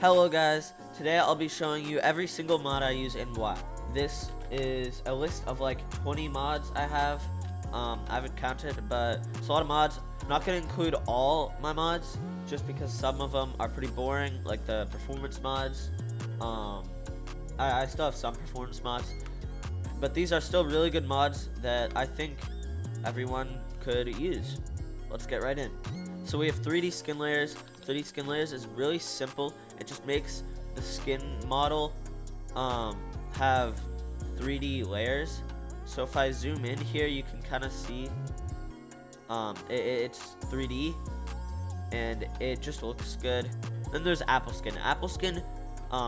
Hello guys, today I'll be showing you every single mod I use and why. This is a list of like 20 mods I have. I haven't counted, but it's a lot of mods. I'm not going to include all my mods just because some of them are pretty boring, like the performance mods. I still have some performance mods, but these are still really good mods that I think everyone could use. Let's get right in. So we have 3D skin layers. 3D skin layers is really simple. It just makes the skin model have 3D layers. So if I zoom in here, you can kind of see it's 3D and it just looks good. Then there's Appleskin. Appleskin,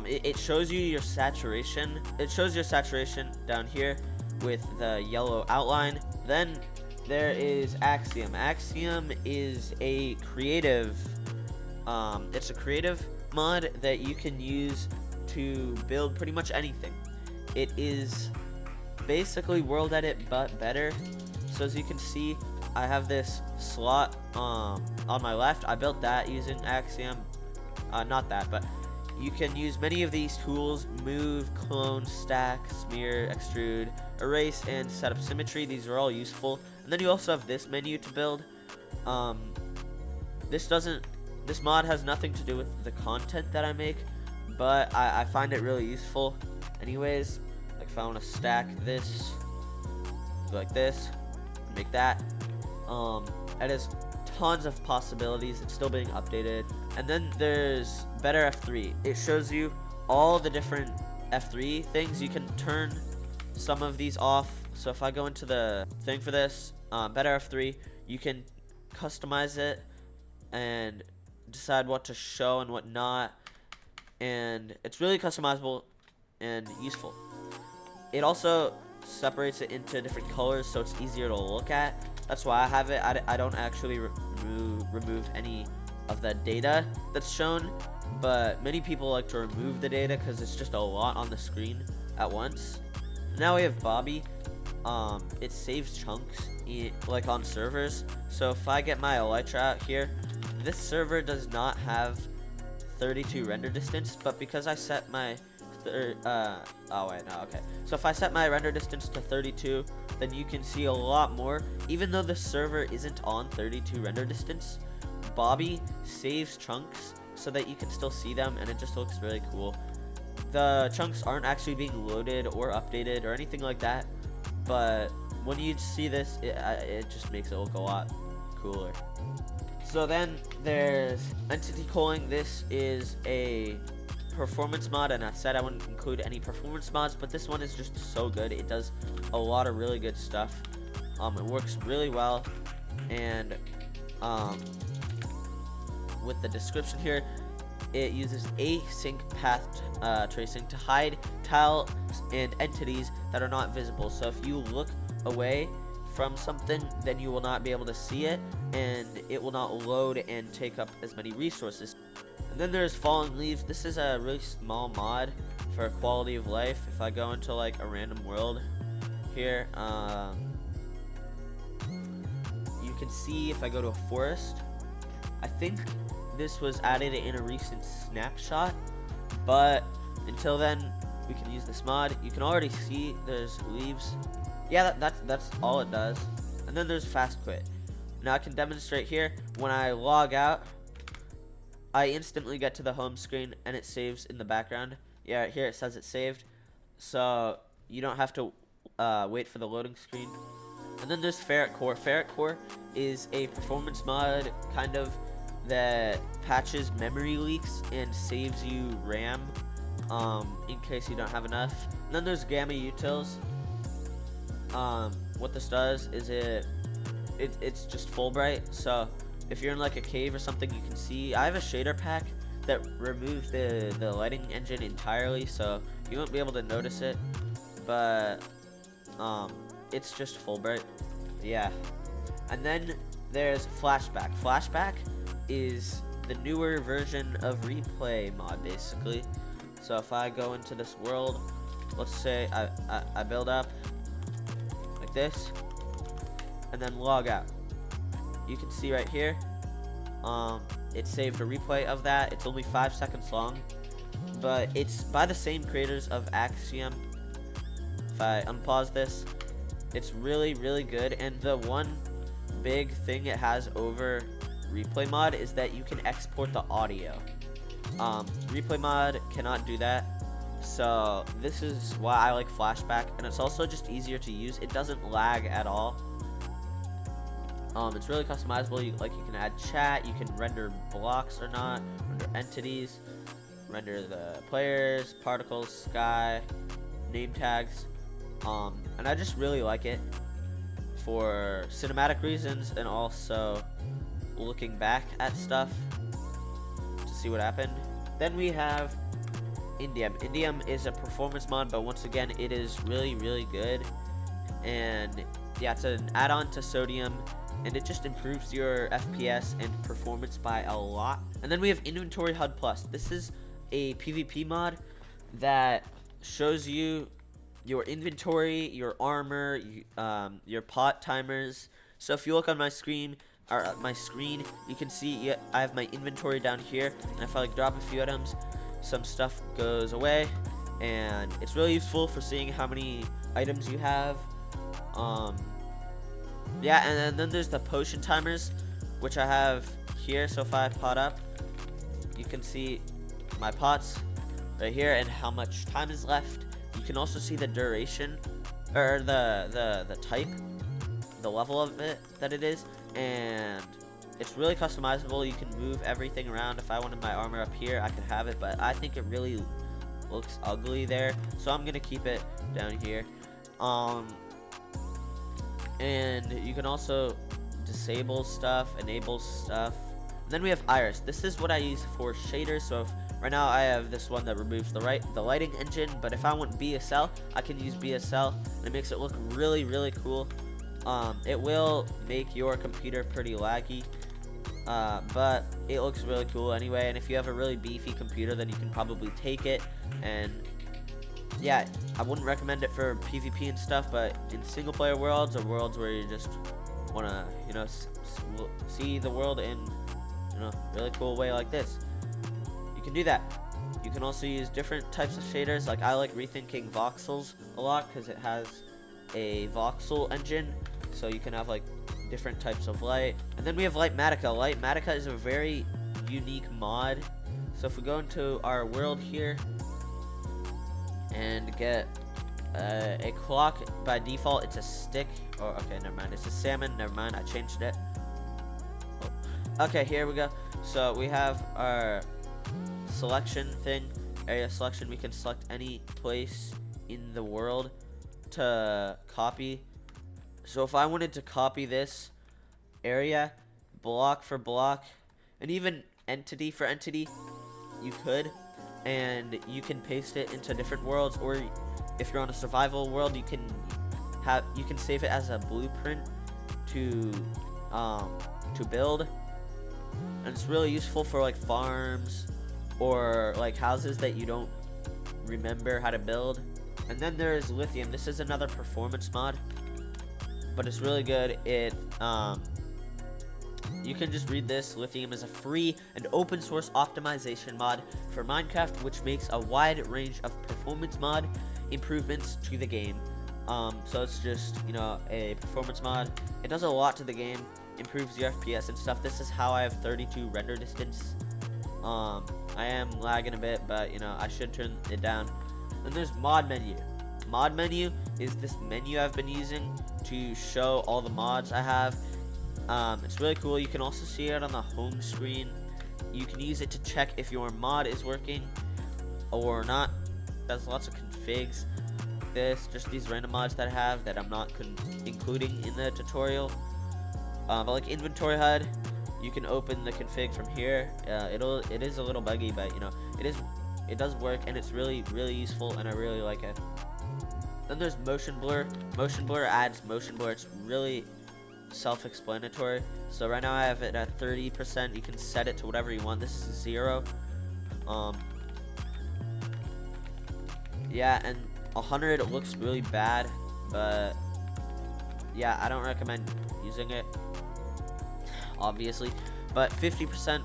it shows you your saturation. It shows your saturation down here with the yellow outline. Then there is Axiom. Axiom is a creative it's a creative mod that you can use to build pretty much anything. It is basically world edit but better. So as you can see, I have this slot on my left. I built that using Axiom. Not that, but you can use many of these tools: move, clone, stack, smear, extrude, erase, and set up symmetry. These are all useful. And then you also have this menu to build. This mod has nothing to do with the content that I make, but I find it really useful. Anyways, like if I want to stack this, go like this, make that. It has tons of possibilities. It's still being updated. And then there's Better F3. It shows you all the different F3 things. You can turn some of these off. So if I go into the thing for this, Better F3, you can customize it and decide what to show and what not. And it's really customizable and useful. It also separates it into different colors, so it's easier to look at. That's why I have it. I don't actually remove any of the data that's shown, but many people like to remove the data because it's just a lot on the screen at once. Now we have Bobby. It saves chunks like on servers. So if I get my Elytra out here, this server does not have 32 render distance, but because I set my so if I set my render distance to 32, then you can see a lot more. Even though the server isn't on 32 render distance, Bobby saves chunks so that you can still see them, and it just looks really cool. The chunks aren't actually being loaded or updated or anything like that, but when you see this, it just makes it look a lot cooler. So then there's entity culling. This is a performance mod, and I said I wouldn't include any performance mods, but this one is just so good. It does a lot of really good stuff. It works really well, and with the description here, it uses async path tracing to hide tiles and entities that are not visible. So if you look away from something, then you will not be able to see it, and it will not load and take up as many resources. And then there's falling leaves. This is a really small mod for quality of life. If I go into like a random world here, you can see if I go to a forest, I think this was added in a recent snapshot, but until then we can use this mod. You can already see there's leaves. Yeah, that's all it does. And then there's fast quit. Now I can demonstrate here. When I log out, I instantly get to the home screen and it saves in the background. Yeah, right here it says it's saved, so you don't have to wait for the loading screen. And then there's FerriteCore. FerriteCore is a performance mod kind of that patches memory leaks and saves you RAM in case you don't have enough. And then there's Gamma Utils. What this does is it's just full bright, so if you're in like a cave or something, you can see. I have a shader pack that removes the lighting engine entirely, so you won't be able to notice it, but it's just full bright. Yeah. And then there's Flashback. Flashback is the newer version of replay mod, basically. So if I go into this world, let's say I build up like this and then log out, you can see right here it saved a replay of that. It's only 5 seconds long, but it's by the same creators of Axiom. If I unpause this, it's really, really good. And the one big thing it has over replay mod is that you can export the audio. Replay mod cannot do that. So this is why I like Flashback, and it's also just easier to use. It doesn't lag at all. It's really customizable. You can add chat, you can render blocks or not, render entities, render the players, particles, sky, name tags, and I just really like it for cinematic reasons, and also looking back at stuff to see what happened. Then we have Indium. Indium is a performance mod, but once again, it is really, really good. And yeah, it's an add-on to Sodium, and it just improves your FPS and performance by a lot. And then we have Inventory HUD Plus. This is a PvP mod that shows you your inventory, your armor, your pot timers. So if you look on my screen, you can see I have my inventory down here, and if I drop a few items, some stuff goes away, and it's really useful for seeing how many items you have. Yeah, and then there's the potion timers, which I have here. So if I pot up, you can see my pots right here and how much time is left. You can also see the duration, or the type, the level of it that it is, and it's really customizable. You can move everything around. If I wanted my armor up here, I could have it, but I think it really looks ugly there, so I'm gonna keep it down here. And you can also disable stuff, enable stuff. And then we have Iris. This is what I use for shaders. So if right now I have this one that removes the lighting engine, but if I want BSL, I can use BSL, and it makes it look really, really cool. It will make your computer pretty laggy, but it looks really cool anyway. And if you have a really beefy computer, then you can probably take it. And yeah, I wouldn't recommend it for PvP and stuff, but in single player worlds, or worlds where you just want to, see the world in, really cool way like this, you can do that. You can also use different types of shaders. Like, I like rethinking voxels a lot because it has a voxel engine, so you can have like different types of light. And then we have Litematica. Litematica is a very unique mod. So if we go into our world here and get a clock, by default it's a stick, or okay, never mind, it's a salmon, never mind, I changed it. Okay, here we go. So we have our selection thing, area selection. We can select any place in the world to copy. So if I wanted to copy this area block for block, and even entity for entity, you could, and you can paste it into different worlds. Or if you're on a survival world, you can save it as a blueprint to build, and it's really useful for like farms or like houses that you don't remember how to build. And then there's Lithium. This is another performance mod, but it's really good. You can just read this. Lithium is a free and open source optimization mod for Minecraft, which makes a wide range of performance mod improvements to the game. So it's just, a performance mod. It does a lot to the game, improves your FPS and stuff. This is how I have 32 render distance. I am lagging a bit, but I should turn it down. Then there's mod menu. Mod menu is this menu I've been using to show all the mods I have. It's really cool. You can also see it on the home screen. You can use it to check if your mod is working or not. There's lots of configs. Just these random mods that I have that I'm not including in the tutorial. But like inventory HUD, you can open the config from here. It is a little buggy, but it does work, and it's really, really useful, and I really like it. Then there's motion blur. Motion blur adds motion blur. It's really self-explanatory. So right now I have it at 30%. You can set it to whatever you want. This is 0. Yeah, and 100 it looks really bad, but yeah, I don't recommend using it, obviously. But 50%,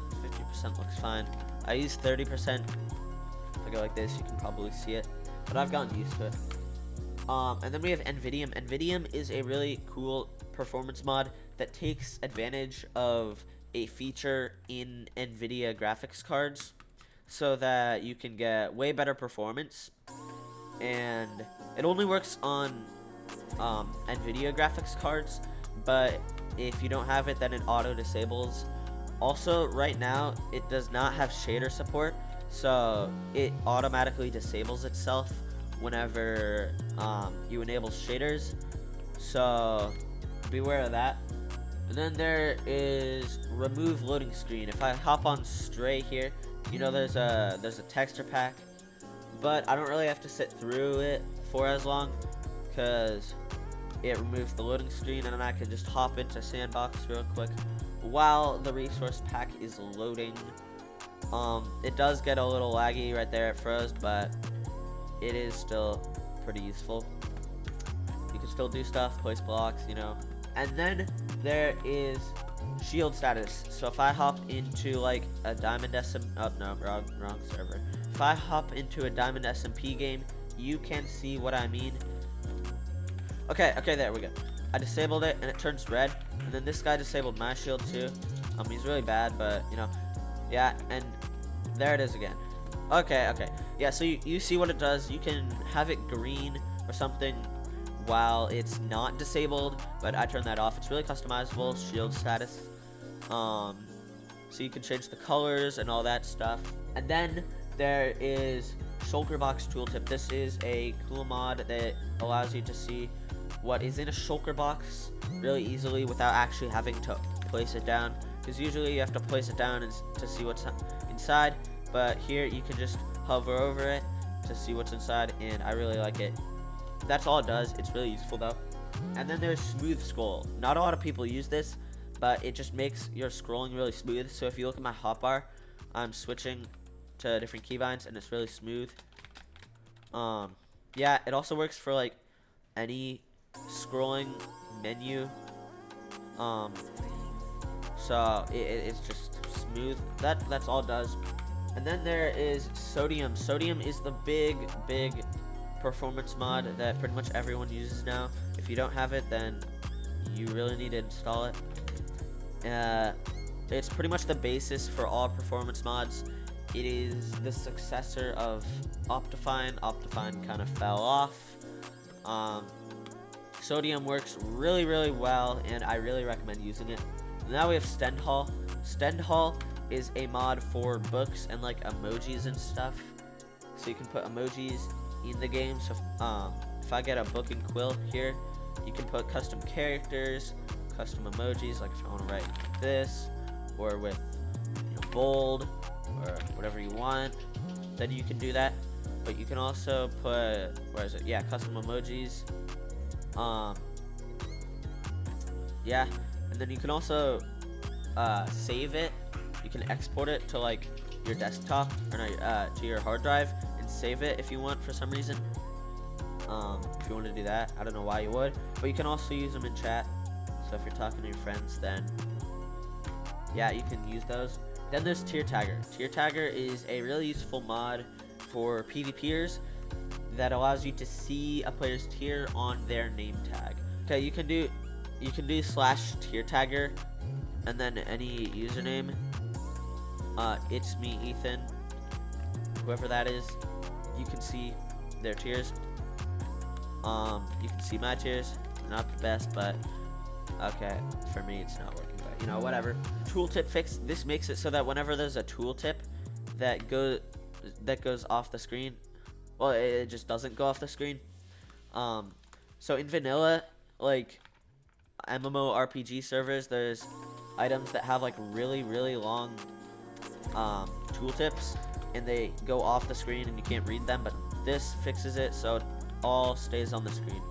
20% looks fine. I use 30%. If I go like this, you can probably see it, but I've gotten used to it. And then we have Nvidium. Nvidium is a really cool performance mod that takes advantage of a feature in Nvidia graphics cards so that you can get way better performance. And it only works on Nvidia graphics cards, but if you don't have it, then it auto disables. Also, right now it does not have shader support, so it automatically disables itself whenever you enable shaders, so beware of that. And then there is remove loading screen. If I hop on Stray here, you know there's a texture pack, but I don't really have to sit through it for as long because it removes the loading screen, and then I can just hop into Sandbox real quick while the resource pack is loading. It does get a little laggy right there, it froze, but it is still pretty useful. You can still do stuff, place blocks, you know. And then there is shield status. So if I hop into like a Diamond SM, oh no, wrong server. If I hop into a Diamond SMP game, you can see what I mean. Okay, there we go. I disabled it and it turns red. And then this guy disabled my shield too. He's really bad, but you know, yeah. And there it is again. Okay. Yeah, so you see what it does. You can have it green or something while it's not disabled, but I turn that off. It's really customizable, shield status. So you can change the colors and all that stuff. And then there is Shulker Box Tooltip. This is a cool mod that allows you to see what is in a shulker box really easily without actually having to place it down, because usually you have to place it down to see what's inside, but here you can just hover over it to see what's inside, and I really like it. That's all it does. It's really useful though. And then there's smooth scroll. Not a lot of people use this, but it just makes your scrolling really smooth. So if you look at my hotbar, I'm switching to different keybinds and it's really smooth. Yeah, it also works for like any scrolling menu. So it's just smooth. That's all it does. And then there is Sodium. Sodium is the big performance mod that pretty much everyone uses now. If you don't have it, then you really need to install it. It's pretty much the basis for all performance mods. It is the successor of Optifine. Optifine kind of fell off. Sodium works really well, and I really recommend using it. Now we have Stendhal. Stendhal is a mod for books and like emojis and stuff. So you can put emojis in the game. So if I get a book and quill here, you can put custom characters, custom emojis, like if I want to write this, or with bold, or whatever you want, then you can do that. But you can also put, custom emojis. Yeah, and then you can also save it. You can export it to like your desktop, or not, to your hard drive, and save it if you want for some reason. If you want to do that, I don't know why you would, but you can also use them in chat. So if you're talking to your friends, then yeah, you can use those. Then there's TierTagger. TierTagger is a really useful mod for PvPers that allows you to see a player's tier on their name tag. Okay, you can do /TierTagger and then any username. It's me, Ethan. Whoever that is, you can see their tiers. You can see my tiers. Not the best, but okay, for me it's not working, but whatever. Tooltip Fix. This makes it so that whenever there's a tooltip that goes off the screen, well, it just doesn't go off the screen. So in vanilla, like MMORPG servers, there's items that have like really long tooltips, and they go off the screen and you can't read them, but this fixes it so it all stays on the screen,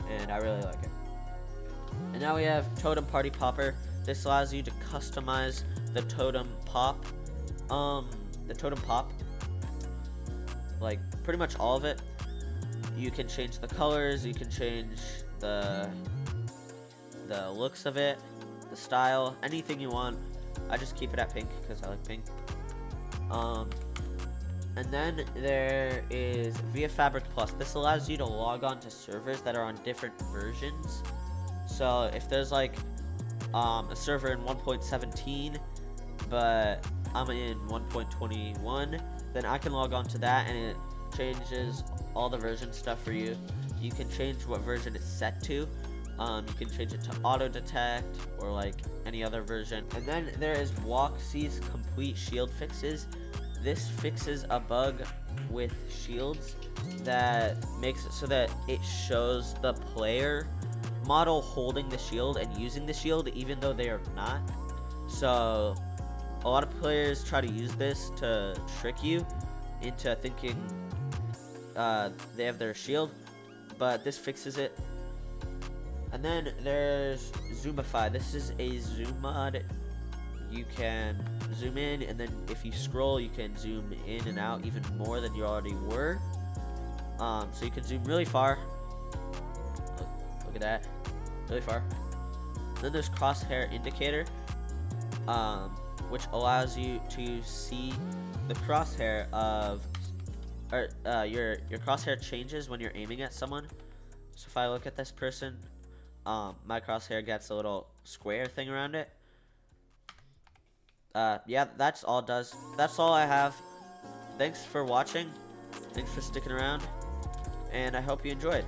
and I really like it. And now we have Totem Party Popper. This allows you to customize the totem pop. The totem pop, like pretty much all of it. You can change the colors, you can change the looks of it, the style, anything you want. I just keep it at pink because I like pink. And then there is ViaFabricPlus. This allows you to log on to servers that are on different versions. So if there's like a server in 1.17, but I'm in 1.21, then I can log on to that and it changes all the version stuff for you. You can change what version it's set to. You can change it to auto detect or like any other version. And then there is Walksy's complete shield fixes. This fixes a bug with shields that makes it so that it shows the player model holding the shield and using the shield even though they are not. So a lot of players try to use this to trick you into thinking they have their shield, but this fixes it. And then there's Zoomify. This is a zoom mod. You can zoom in, and then if you scroll, you can zoom in and out even more than you already were. So you can zoom really far. Look at that, really far. Then there's Crosshair Indicator, which allows you to see the crosshair of, or your crosshair changes when you're aiming at someone. So if I look at this person, my crosshair gets a little square thing around it. Yeah, that's all it does. That's all I have. Thanks for watching. Thanks for sticking around. And I hope you enjoyed.